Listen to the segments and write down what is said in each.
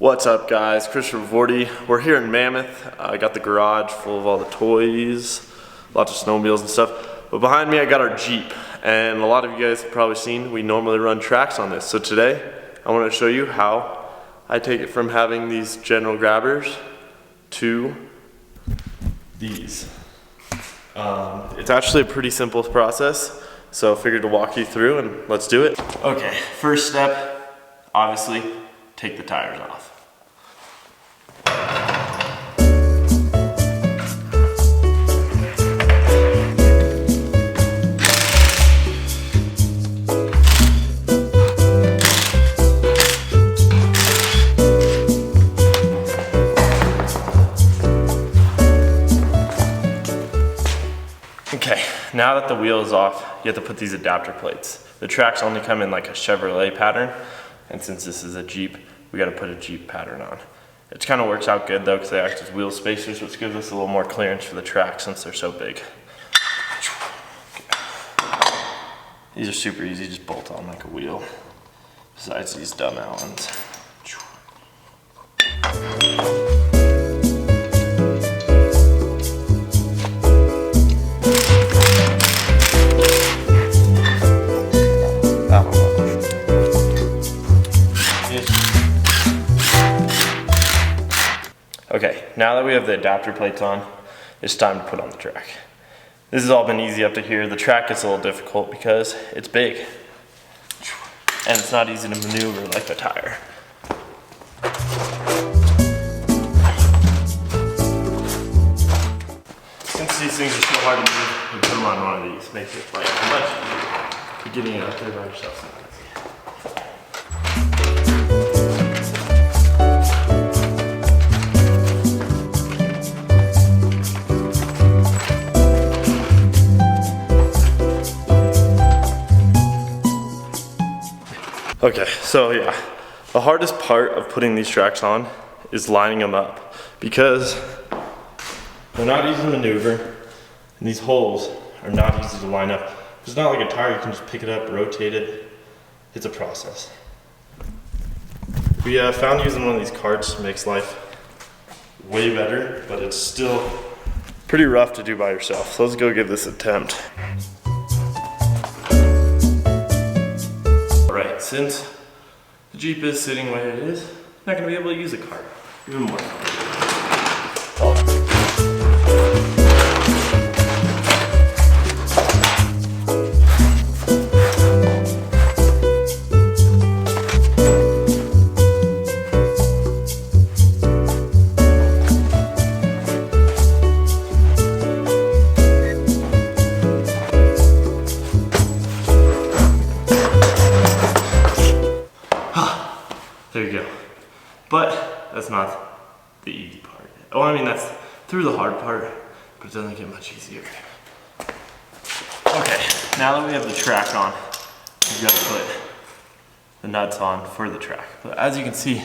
What's up guys, Christopher Vorty. We're here in Mammoth. I got the garage full of all the toys, lots of snowmobiles and stuff. But behind me I got our Jeep, and a lot of you guys have probably seen we normally run tracks on this. So today I want to show you how I take it from having these general grabbers to these. It's actually a pretty simple process, so I figured to walk you through and let's do it. Okay, first step, obviously, take the tires off. Okay, now that the wheel is off, you have to put these adapter plates. The tracks only come in like a Chevrolet pattern, and since this is a Jeep, we gotta put a Jeep pattern on. It kind of works out good though, because they act as wheel spacers, which gives us a little more clearance for the track since they're so big. Okay. These are super easy, just bolt on like a wheel, besides these dumb Allens. Okay, now that we have the adapter plates on, it's time to put on the track. This has all been easy up to here. The track gets a little difficult because it's big and it's not easy to maneuver like the tire. Since these things are so hard to move, we put them on one of these. Makes it like much easier. You're getting it up there by yourself. Okay, so yeah, the hardest part of putting these tracks on is lining them up because they're not easy to maneuver and these holes are not easy to line up. It's not like a tire, you can just pick it up, rotate it. It's a process. We found using one of these carts makes life way better, but it's still pretty rough to do by yourself. So let's go give this an attempt. Since the Jeep is sitting where it is, I'm not going to be able to use a cart. Even more. There you go. But that's not the easy part. Oh, I mean, that's through the hard part, but it doesn't get much easier. Okay, now that we have the track on, we've got to put the nuts on for the track. But as you can see,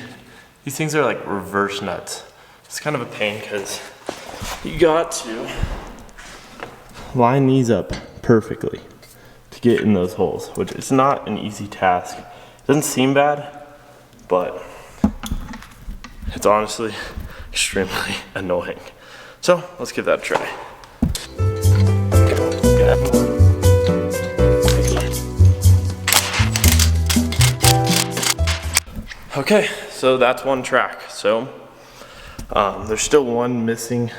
these things are like reverse nuts. It's kind of a pain because you got to line these up perfectly to get in those holes, which is not an easy task. It doesn't seem bad, but it's honestly extremely annoying. So let's give that a try. Okay, so that's one track. So there's still one missing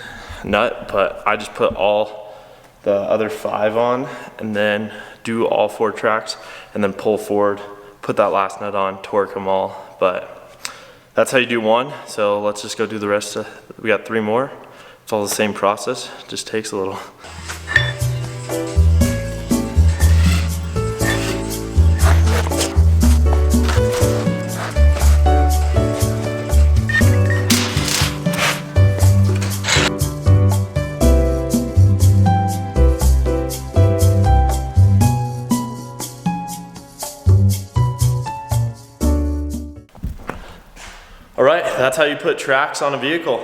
nut, but I just put all the other 5 on and then do all 4 tracks and then pull forward, put that last nut on, torque them all. But that's how you do one, so let's just go do the rest. We got 3 more. It's all the same process, just takes a little. All right, that's how you put tracks on a vehicle.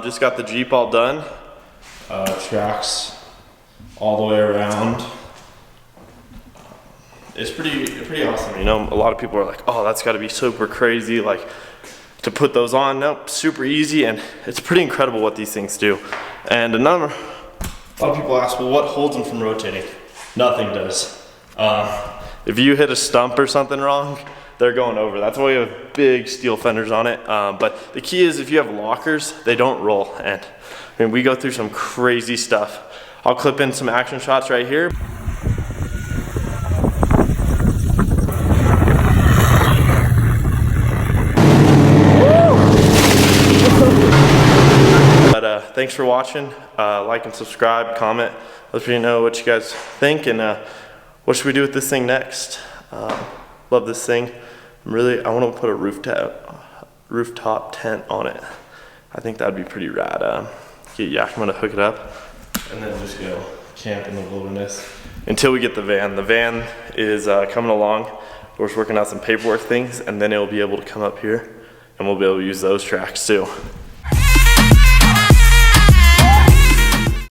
Just got the Jeep all done. Tracks all the way around. It's pretty awesome. You know, a lot of people are like, oh, that's gotta be super crazy. Like, to put those on. Nope, super easy, and it's pretty incredible what these things do. And a lot of people ask, well, what holds them from rotating? Nothing does. If you hit a stump or something wrong, they're going over. That's why we have big steel fenders on it. But the key is if you have lockers, they don't roll. And I mean, we go through some crazy stuff. I'll clip in some action shots right here. But thanks for watching. Like and subscribe, comment. Let me know what you guys think, and what should we do with this thing next. Love this thing. I want to put a rooftop tent on it. I think that'd be pretty rad. Yeah, I'm gonna hook it up and then just go camp in the wilderness until we get the van. The van is coming along. We're just working out some paperwork things, and then it'll be able to come up here and we'll be able to use those tracks too.